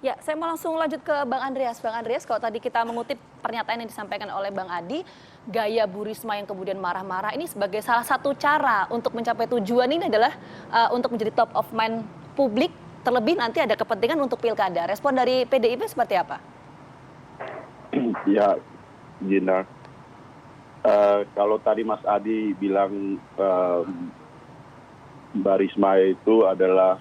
Ya, saya mau langsung lanjut ke Bang Andreas. Bang Andreas, kalau tadi kita mengutip pernyataan yang disampaikan oleh Bang Adi, gaya Bu Risma yang kemudian marah-marah ini sebagai salah satu cara untuk mencapai tujuan ini adalah untuk menjadi top of mind publik, terlebih nanti ada kepentingan untuk pilkada. Respon dari PDIP seperti apa? Ya, Gina, kalau tadi Mas Adi bilang Mbak Risma itu adalah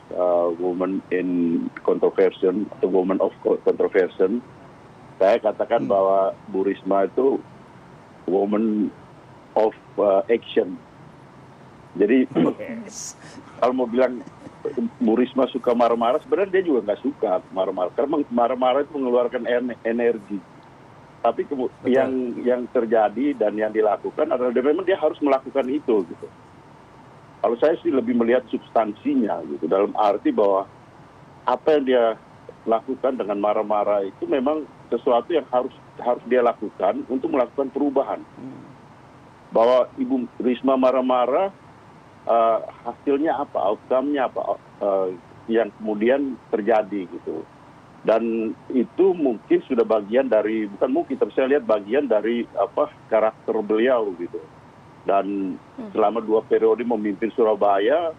woman in controversy atau woman of controversy, saya katakan bahwa Bu Risma itu woman of action. Jadi kalau mau bilang Bu Risma suka marah-marah, sebenarnya dia juga nggak suka marah-marah, karena marah-marah itu mengeluarkan energi. Tapi yang terjadi dan yang dilakukan adalah memang dia harus melakukan itu gitu. Kalau saya sih lebih melihat substansinya gitu, dalam arti bahwa apa yang dia lakukan dengan marah-marah itu memang sesuatu yang harus dia lakukan untuk melakukan perubahan. Bahwa Ibu Risma marah-marah, hasilnya apa, outcome-nya apa, yang kemudian terjadi gitu. Dan itu mungkin sudah bagian dari, bukan mungkin, tapi saya lihat bagian dari karakter beliau gitu. Dan selama 2 periode memimpin Surabaya,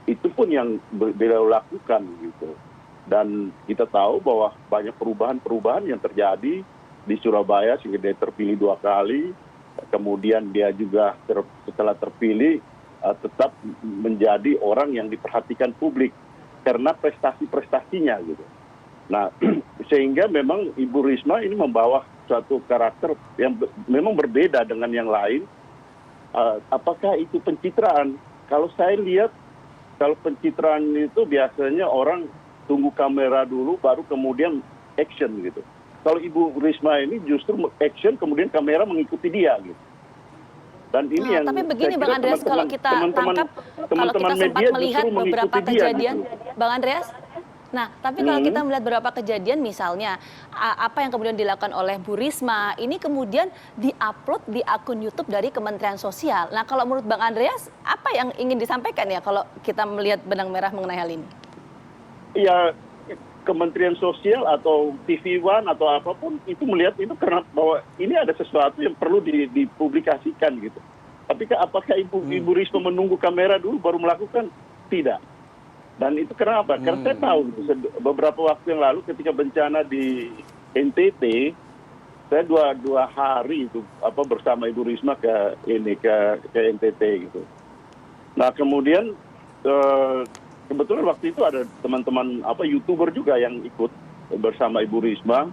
itu pun yang beliau lakukan gitu. Dan kita tahu bahwa banyak perubahan-perubahan yang terjadi di Surabaya sehingga dia terpilih 2 kali. Kemudian dia juga setelah terpilih tetap menjadi orang yang diperhatikan publik karena prestasi-prestasinya gitu. Nah, sehingga memang Ibu Risma ini membawa suatu karakter yang memang berbeda dengan yang lain. Apakah itu pencitraan? Kalau saya lihat, kalau pencitraan itu biasanya orang tunggu kamera dulu baru kemudian action gitu. Kalau Ibu Risma ini justru action kemudian kamera mengikuti dia gitu. Dan ini yang tapi begini Bang Andreas, kalau kita tangkap, kalau kita sempat melihat beberapa kejadian, gitu. Bang Andreas, nah, tapi kalau kita melihat beberapa kejadian, misalnya apa yang kemudian dilakukan oleh Bu Risma, ini kemudian diupload di akun YouTube dari Kementerian Sosial. Nah, kalau menurut Bang Andreas, apa yang ingin disampaikan ya kalau kita melihat benang merah mengenai hal ini? Ya, Kementerian Sosial atau TV One atau apapun itu melihat itu karena bahwa ini ada sesuatu yang perlu dipublikasikan gitu. Tapi apakah Ibu Risma menunggu kamera dulu baru melakukan? Tidak. Dan itu kenapa? Karena saya tahu beberapa waktu yang lalu ketika bencana di NTT, saya dua hari itu bersama Ibu Risma ke NTT gitu. Nah kemudian kebetulan waktu itu ada teman-teman YouTuber juga yang ikut bersama Ibu Risma,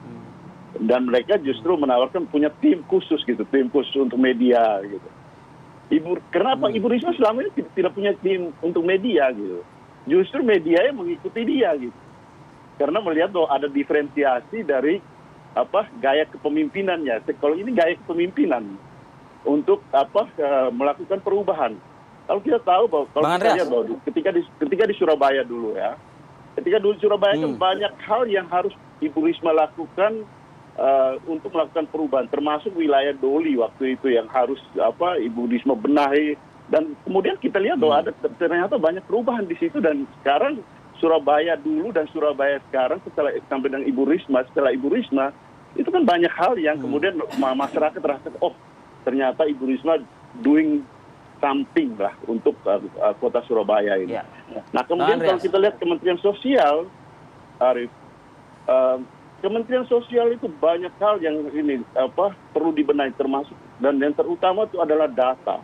dan mereka justru menawarkan punya tim khusus gitu, tim khusus untuk media gitu. Kenapa Ibu Risma selama ini tidak punya tim untuk media gitu? Justru media yang mengikuti dia gitu, karena melihat bahwa ada diferensiasi dari gaya kepemimpinannya. Kalau ini gaya kepemimpinan untuk melakukan perubahan. Kalau kita tahu bahwa kalau kita lihat bahwa ketika di Surabaya dulu ya, ketika dulu Surabaya kan banyak hal yang harus Ibu Risma lakukan untuk melakukan perubahan, termasuk wilayah Doli waktu itu yang harus Ibu Risma benahi. Dan kemudian kita lihat bahwa ada ternyata banyak perubahan di situ, dan sekarang Surabaya dulu dan Surabaya sekarang sampai dengan Ibu Risma, setelah Ibu Risma itu kan banyak hal yang kemudian masyarakat terasa ternyata Ibu Risma doing something lah untuk kota Surabaya ini. Nah kemudian kalau kita lihat Kementerian Sosial, Arif, Kementerian Sosial itu banyak hal yang ini perlu dibenahi, termasuk dan yang terutama itu adalah data.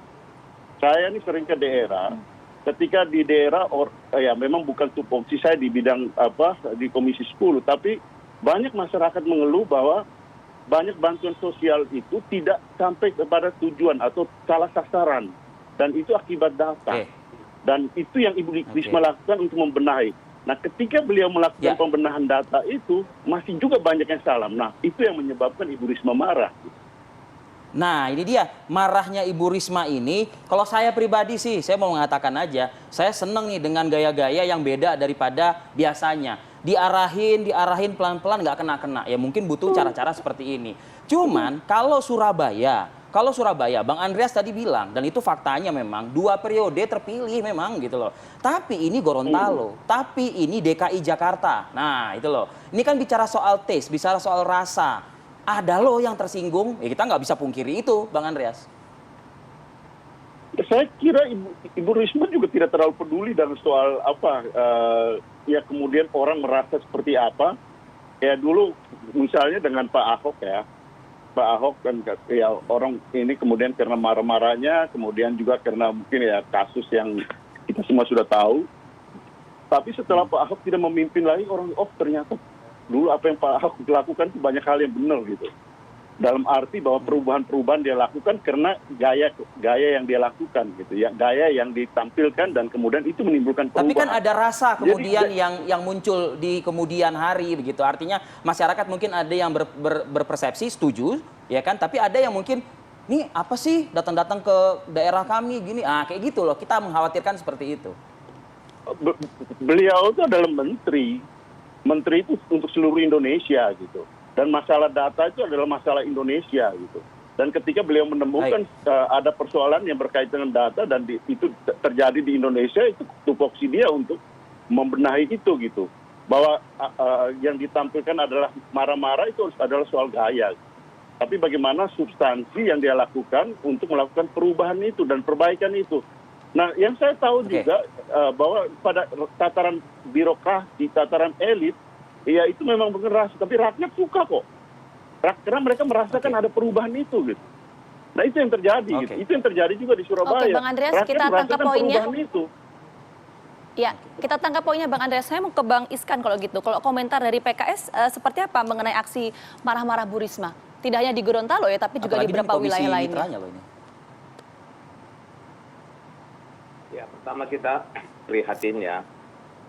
Saya ini sering ke daerah, ketika di daerah, ya memang bukan tupoksi saya di bidang di Komisi 10, tapi banyak masyarakat mengeluh bahwa banyak bantuan sosial itu tidak sampai kepada tujuan atau salah sasaran, dan itu akibat data. Dan itu yang Ibu Risma lakukan untuk membenahi. Nah ketika beliau melakukan pembenahan data itu, masih juga banyak yang salah. Nah itu yang menyebabkan Ibu Risma marah. Nah ini dia marahnya Ibu Risma ini. Kalau saya pribadi sih, saya mau mengatakan aja, saya seneng nih dengan gaya-gaya yang beda daripada biasanya. Diarahin pelan-pelan nggak kena-kena. Ya mungkin butuh cara-cara seperti ini. Cuman kalau Surabaya kalau Surabaya, Bang Andreas tadi bilang, dan itu faktanya memang 2 periode terpilih memang gitu loh. Tapi ini Gorontalo, tapi ini DKI Jakarta. Nah itu loh, ini kan bicara soal taste, bicara soal rasa. Ada loh yang tersinggung, ya kita nggak bisa pungkiri itu, Bang Andreas. Saya kira Ibu Risma juga tidak terlalu peduli dengan soal apa, ya kemudian orang merasa seperti apa. Ya dulu misalnya dengan Pak Ahok ya, Pak Ahok kan ya orang ini kemudian karena marah-marahnya, kemudian juga karena mungkin ya kasus yang kita semua sudah tahu. Tapi setelah Pak Ahok tidak memimpin lagi, orang ternyata dulu apa yang Pak Ahok lakukan itu banyak hal yang benar gitu. Dalam arti bahwa perubahan-perubahan dia lakukan karena gaya yang dia lakukan gitu ya, gaya yang ditampilkan dan kemudian itu menimbulkan perubahan. Tapi kan ada rasa kemudian yang muncul di kemudian hari begitu. Artinya masyarakat mungkin ada yang berpersepsi setuju, ya kan? Tapi ada yang mungkin nih apa sih datang-datang ke daerah kami gini, kayak gitu loh. Kita mengkhawatirkan seperti itu. Beliau itu adalah menteri itu untuk seluruh Indonesia gitu. Dan masalah data itu adalah masalah Indonesia gitu. Dan ketika beliau menemukan ada persoalan yang berkaitan dengan data dan itu terjadi di Indonesia, itu tupoksi dia untuk membenahi itu gitu. Bahwa yang ditampilkan adalah marah-marah itu adalah soal gaya. Tapi bagaimana substansi yang dia lakukan untuk melakukan perubahan itu dan perbaikan itu. Nah, yang saya tahu juga bahwa pada tataran birokrasi, tataran elit, ya itu memang berkeras, tapi rakyat suka kok. Karena mereka merasakan ada perubahan itu gitu. Nah itu yang terjadi gitu. Itu yang terjadi juga di Surabaya. Oke, Bang Andreas, rakyat kita tangkap poinnya. Itu. Ya, kita tangkap poinnya Bang Andreas. Saya mau ke Bang Iskan kalau gitu. Kalau komentar dari PKS seperti apa mengenai aksi marah-marah Bu Risma? Tidak hanya di Gorontalo ya, tapi juga di beberapa wilayah lainnya. Ya, pertama kita prihatin ya.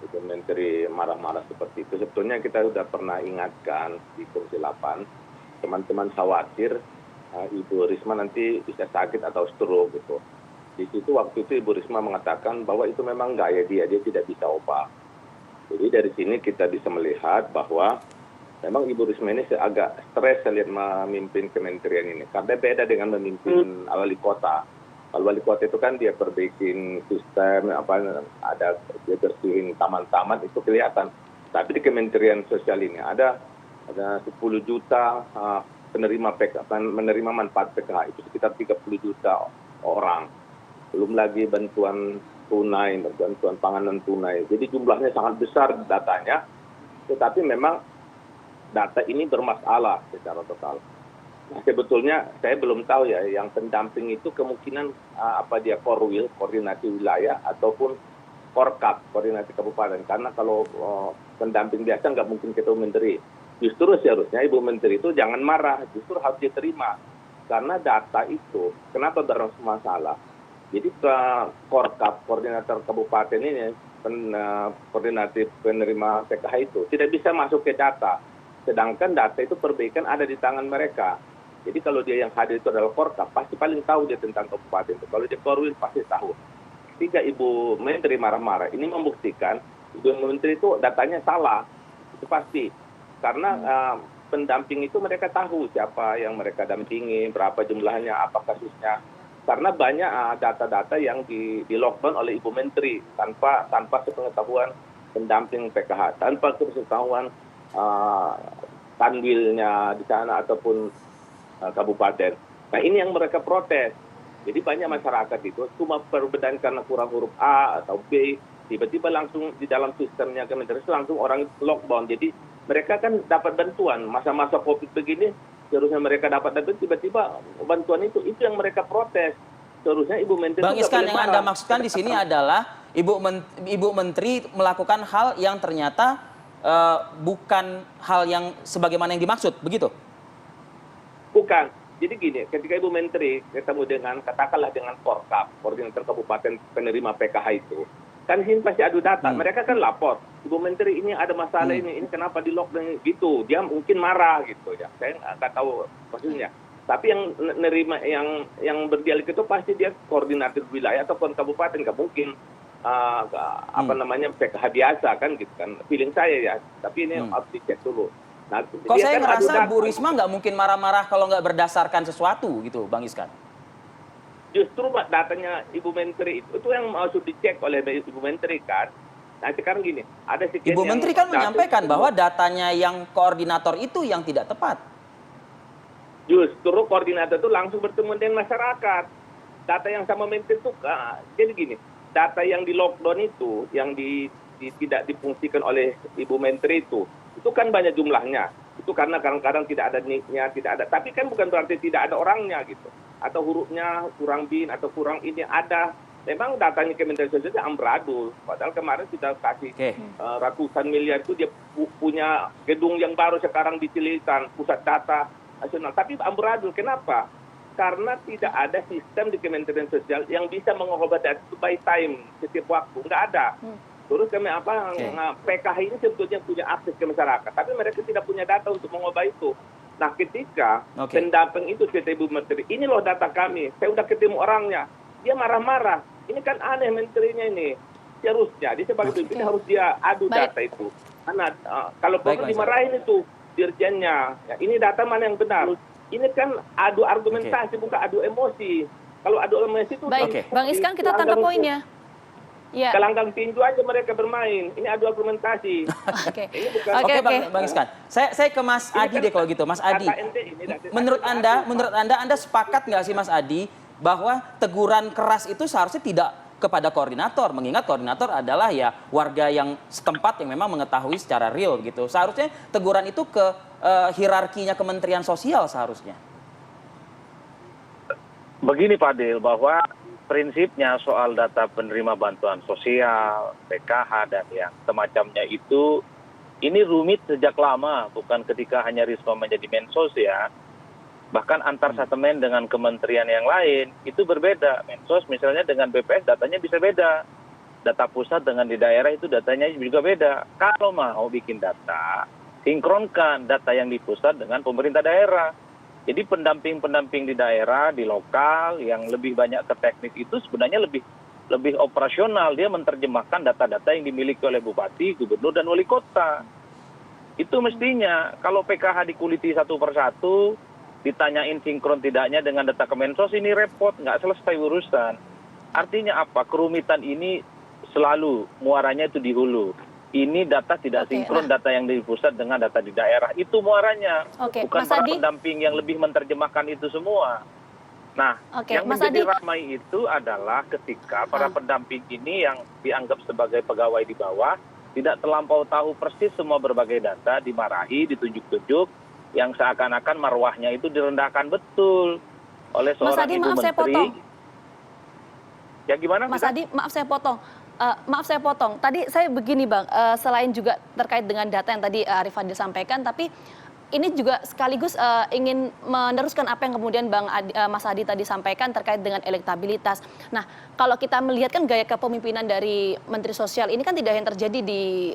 Itu menteri marah-marah seperti itu. Sebetulnya kita sudah pernah ingatkan di Komisi 8, teman-teman khawatir Ibu Risma nanti bisa sakit atau stroke gitu. Di situ waktu itu Ibu Risma mengatakan bahwa itu memang gaya dia tidak bisa obat. Jadi dari sini kita bisa melihat bahwa memang Ibu Risma ini agak stres saya lihat memimpin kementerian ini. Karena beda dengan memimpin wali kota. Kalau wali kota itu kan dia perbaikin sistem, ada dia bersihin taman-taman, itu kelihatan. Tapi di Kementerian Sosial ini ada 10 juta menerima manfaat PKH, itu sekitar 30 juta orang. Belum lagi bantuan tunai, bantuan panganan tunai. Jadi jumlahnya sangat besar datanya, tetapi memang data ini bermasalah secara total. Nah, sebetulnya saya belum tahu ya, yang pendamping itu kemungkinan dia Korwil, koordinasi wilayah, ataupun Korkap, koordinasi kabupaten. Karena kalau pendamping biasa nggak mungkin ketua menteri. Justru seharusnya Ibu Menteri itu jangan marah, justru harus diterima. Karena data itu, kenapa bermasalah? Jadi ke Korkap, koordinator kabupaten ini, koordinatif penerima PKH itu, tidak bisa masuk ke data. Sedangkan data itu perbaikan ada di tangan mereka. Jadi kalau dia yang hadir itu adalah Korkap, pasti paling tahu dia tentang kabupaten itu. Kalau dia Korwil pasti tahu. Ketika Ibu Menteri marah-marah, ini membuktikan Ibu Menteri itu datanya salah. Itu pasti. Karena pendamping itu mereka tahu siapa yang mereka dampingi, berapa jumlahnya, apa kasusnya. Karena banyak data-data yang di lockdown oleh Ibu Menteri tanpa sepengetahuan pendamping PKH, tanpa sepengetahuan tanwilnya di sana ataupun kabupaten. Nah ini yang mereka protes. Jadi banyak masyarakat itu cuma perbedaan karena kurang huruf A atau B, tiba-tiba langsung di dalam sistemnya Kementerian langsung orang itu lockdown. Jadi mereka kan dapat bantuan masa-masa COVID begini, seharusnya mereka dapat bantuan, tiba-tiba bantuan itu yang mereka protes. Seharusnya Ibu Menteri. Bang Iskan, yang Anda maksudkan di sini adalah Ibu Menteri melakukan hal yang ternyata bukan hal yang sebagaimana yang dimaksud, begitu? Bukan. Jadi gini, ketika Ibu Menteri ketemu dengan, katakanlah dengan Korkap, koordinator kabupaten penerima PKH itu, kan ini pasti adu data. Mereka kan lapor, Ibu Menteri ini ada masalah ini kenapa di lockdown gitu. Dia mungkin marah gitu ya. Saya nggak tahu maksudnya. Tapi yang nerima yang berdialog itu pasti dia koordinator wilayah atau kabupaten, nggak mungkin PKH biasa kan gitu kan. Feeling saya ya. Tapi ini harus dicek dulu. Nah, Kok dia saya kan adu ngerasa data. Bu Risma nggak mungkin marah-marah kalau nggak berdasarkan sesuatu gitu, Bang Iskan. Justru datanya Ibu Menteri itu yang maksud dicek oleh Ibu Menteri kan. Nah sekarang gini, ada sekian Ibu yang Menteri kan data menyampaikan itu bahwa datanya yang koordinator itu yang tidak tepat. justru koordinator itu langsung bertemu dengan masyarakat. Data yang sama Menteri itu, jadi gini, data yang di lockdown itu, yang tidak difungsikan oleh Ibu Menteri itu kan banyak jumlahnya. Itu karena kadang-kadang tidak ada nicknya, tidak ada. Tapi kan bukan berarti tidak ada orangnya gitu. Atau hurufnya kurang bin, atau kurang ini ada. Memang datanya Kementerian Sosial itu amburadul. Padahal kemarin sudah kasih ratusan miliar itu dia punya gedung yang baru sekarang di Cililitan, pusat data nasional. Tapi amburadul, kenapa? Karena tidak ada sistem di Kementerian Sosial yang bisa mengubah data itu by time, setiap waktu. Nggak ada. Terus PKH ini sebetulnya punya akses ke masyarakat, tapi mereka tidak punya data untuk mengubah itu. Nah, ketika pendamping itu kata Ibu Menteri, ini loh data kami, saya udah ketemu orangnya, dia marah-marah. Ini kan aneh menterinya ini. Seharusnya, dia sebagai pimpinan harus dia adu data itu. Karena kalau perlu dimarahin itu dirjennya. Ya, ini data mana yang benar? Ini kan adu argumentasi, bukan adu emosi. Kalau adu emosi itu... Baik, Bang Iskan, kita tangkap poinnya. Ya. Gelanggang tinju aja mereka bermain. Ini adu argumentasi. Oke. Oke, Bang Iskan. Saya ke Mas Adi deh kalau gitu. Mas Adi, menurut Anda sepakat nggak sih Mas Adi bahwa teguran keras itu seharusnya tidak kepada koordinator, mengingat koordinator adalah ya warga yang setempat yang memang mengetahui secara real gitu. Seharusnya teguran itu ke hierarkinya Kementerian Sosial seharusnya. Begini Pak Del, bahwa prinsipnya soal data penerima bantuan sosial, PKH, dan yang semacamnya itu, ini rumit sejak lama, bukan ketika hanya Risma menjadi Mensos ya. Bahkan antar setemen dengan kementerian yang lain, itu berbeda. Mensos misalnya dengan BPS datanya bisa beda. Data pusat dengan di daerah itu datanya juga beda. Kalau mau bikin data, sinkronkan data yang di pusat dengan pemerintah daerah. Jadi pendamping-pendamping di daerah, di lokal, yang lebih banyak ke teknis itu sebenarnya lebih operasional. Dia menerjemahkan data-data yang dimiliki oleh bupati, gubernur, dan wali kota. Itu mestinya. Kalau PKH dikuliti satu persatu, ditanyain sinkron tidaknya dengan data Kemensos, ini repot, nggak selesai urusan. Artinya apa? Kerumitan ini selalu muaranya itu di hulu. Ini data tidak sinkron, data yang di pusat dengan data di daerah. Itu muaranya. Bukan para pendamping yang lebih menerjemahkan itu semua. Nah, yang menjadi ramai itu adalah ketika para pendamping ini yang dianggap sebagai pegawai di bawah, tidak terlampau tahu persis semua berbagai data, dimarahi, ditunjuk-tunjuk, yang seakan-akan marwahnya itu direndahkan betul oleh seorang Ibu Menteri. Ya gimana? Mas Adi, maaf saya potong. Tadi saya begini Bang, selain juga terkait dengan data yang tadi Arif Fadil sampaikan, tapi ini juga sekaligus ingin meneruskan apa yang kemudian Mas Adi tadi sampaikan terkait dengan elektabilitas. Nah, kalau kita melihat kan gaya kepemimpinan dari Menteri Sosial ini kan tidak yang terjadi di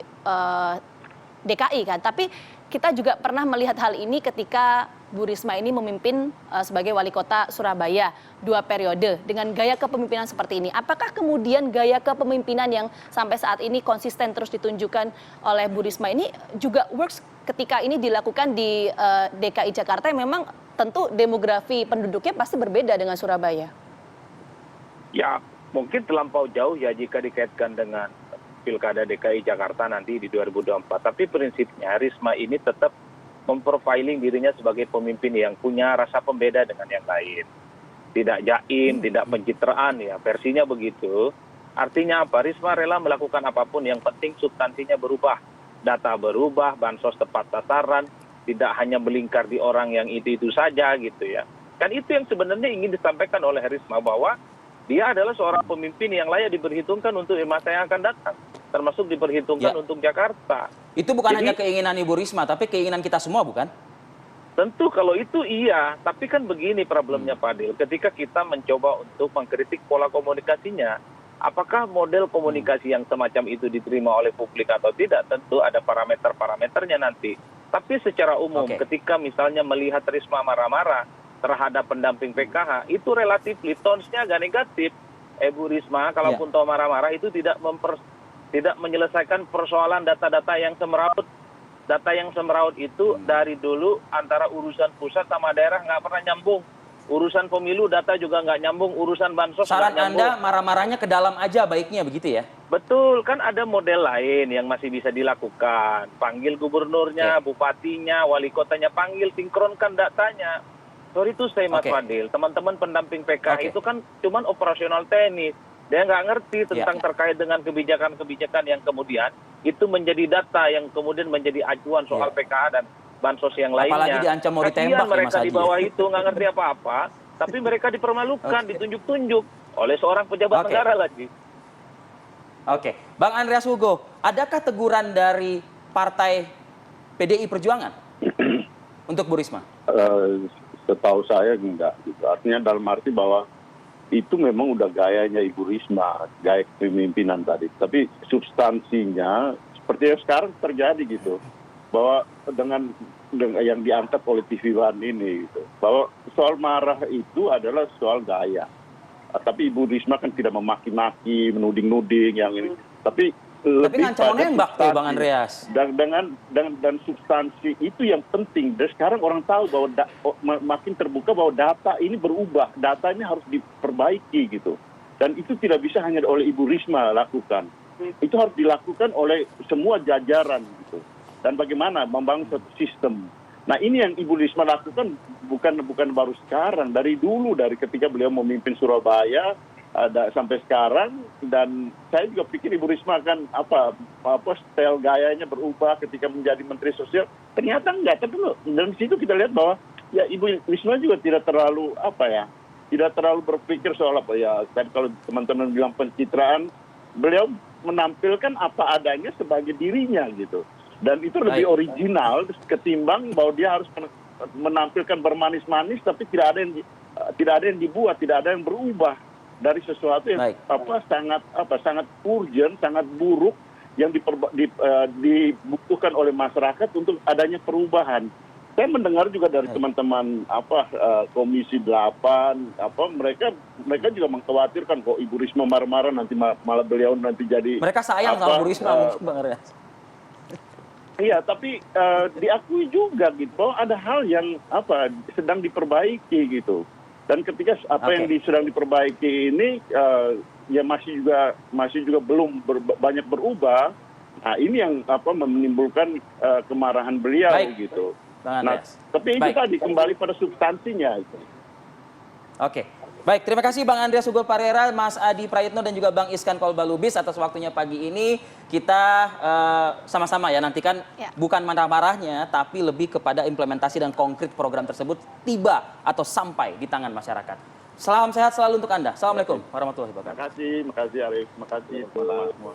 DKI kan, tapi kita juga pernah melihat hal ini ketika Bu Risma ini memimpin sebagai wali kota Surabaya 2 periode dengan gaya kepemimpinan seperti ini. Apakah kemudian gaya kepemimpinan yang sampai saat ini konsisten terus ditunjukkan oleh Bu Risma ini juga works ketika ini dilakukan di DKI Jakarta yang memang tentu demografi penduduknya pasti berbeda dengan Surabaya? Ya, mungkin terlampau jauh ya jika dikaitkan dengan Pilkada DKI Jakarta nanti di 2024. Tapi prinsipnya Risma ini tetap memprofiling dirinya sebagai pemimpin yang punya rasa pembeda dengan yang lain. Tidak jaim, tidak pencitraan ya, versinya begitu. Artinya apa? Risma rela melakukan apapun, yang penting substansinya berubah. Data berubah, bansos tepat sasaran, tidak hanya melingkar di orang yang itu-itu saja gitu ya. Kan itu yang sebenarnya ingin disampaikan oleh Risma, bahwa dia adalah seorang pemimpin yang layak diperhitungkan untuk masa yang akan datang. Termasuk diperhitungkan untuk Jakarta. Itu bukan hanya keinginan Ibu Risma, tapi keinginan kita semua, bukan? Tentu kalau itu iya, tapi kan begini problemnya Pak Dil. Ketika kita mencoba untuk mengkritik pola komunikasinya, apakah model komunikasi yang semacam itu diterima oleh publik atau tidak? Tentu ada parameter-parameternya nanti. Tapi secara umum, ketika misalnya melihat Risma marah-marah terhadap pendamping PKH, itu relatif tone-nya agak negatif. Bu Risma, kalaupun tahu marah-marah itu tidak menyelesaikan persoalan data-data yang semeraut data yang semeraut itu dari dulu antara urusan pusat sama daerah nggak pernah nyambung. Urusan pemilu data juga nggak nyambung, urusan bansos Saran nggak nyambung. Anda marah-marahnya ke dalam aja baiknya begitu ya? Betul, kan ada model lain yang masih bisa dilakukan. Panggil gubernurnya, bupatinya, wali kotanya, panggil, sinkronkan datanya. Sorry to say Mas Oke. Fadil, teman-teman pendamping PKH Oke. itu kan cuman operasional teknis. Dia nggak ngerti tentang terkait dengan kebijakan-kebijakan yang kemudian itu menjadi data yang kemudian menjadi acuan soal PKH dan bansos yang lainnya. Apalagi diancam mau Kasihan ditembak ya, mereka Mas Hadi. di bawah itu nggak ngerti apa-apa, tapi mereka dipermalukan, ditunjuk-tunjuk oleh seorang pejabat negara lagi. Oke, Bang Andreas Hugo, adakah teguran dari Partai PDI Perjuangan untuk Bu Risma? Setahu saya enggak gitu. Artinya dalam arti bahwa itu memang udah gayanya Ibu Risma, gaya kepemimpinan tadi. Tapi substansinya seperti yang sekarang terjadi gitu, bahwa dengan yang diangkat oleh TV One ini gitu, bahwa soal marah itu adalah soal gaya. Tapi Ibu Risma kan tidak memaki-maki, menuding-nuding yang ini. Tapi lebih ngancam pada nembak tuh Bang substansi. Andreas. Dan substansi itu yang penting. Dan sekarang orang tahu bahwa makin terbuka bahwa data ini berubah, data ini harus diperbaiki gitu. Dan itu tidak bisa hanya oleh Ibu Risma lakukan. Itu harus dilakukan oleh semua jajaran gitu. Dan bagaimana membangun satu sistem. Nah ini yang Ibu Risma lakukan bukan baru sekarang, dari dulu, dari ketika beliau memimpin Surabaya sampai sekarang. Dan saya juga pikir Ibu Risma akan style gayanya berubah ketika menjadi Menteri Sosial. Ternyata enggak. Tapi dari situ kita lihat bahwa ya Ibu Risma juga tidak terlalu tidak terlalu berpikir soal tadi kalau teman-teman bilang pencitraan, beliau menampilkan apa adanya sebagai dirinya gitu. Dan itu lebih original ketimbang bahwa dia harus menampilkan bermanis-manis tapi tidak ada yang dibuat, tidak ada yang berubah dari sesuatu yang sangat urgent, sangat buruk yang dibutuhkan oleh masyarakat untuk adanya perubahan. Saya mendengar juga dari teman-teman Komisi 8 mereka juga mengkhawatirkan kok Ibu Risma marah-marah nanti malah beliau nanti jadi mereka sayang sama Bu Risma mungkin Bang Andreas. Iya, tapi diakui juga gitu bahwa ada hal yang sedang diperbaiki gitu. Dan ketika yang sedang diperbaiki ini ya masih juga belum banyak berubah. Nah, ini yang menimbulkan kemarahan beliau gitu. Nah, tapi itu tadi kembali pada substansinya itu. Oke. Baik, terima kasih Bang Andreas Hugo Parera, Mas Adi Prayitno dan juga Bang Iskan Kolbalubis atas waktunya pagi ini. Kita sama-sama ya nantikan bukan marah-marahnya tapi lebih kepada implementasi dan konkret program tersebut tiba atau sampai di tangan masyarakat. Salam sehat selalu untuk Anda. Assalamualaikum warahmatullahi wabarakatuh. Terima kasih Arif. Terima kasih teman-teman semua.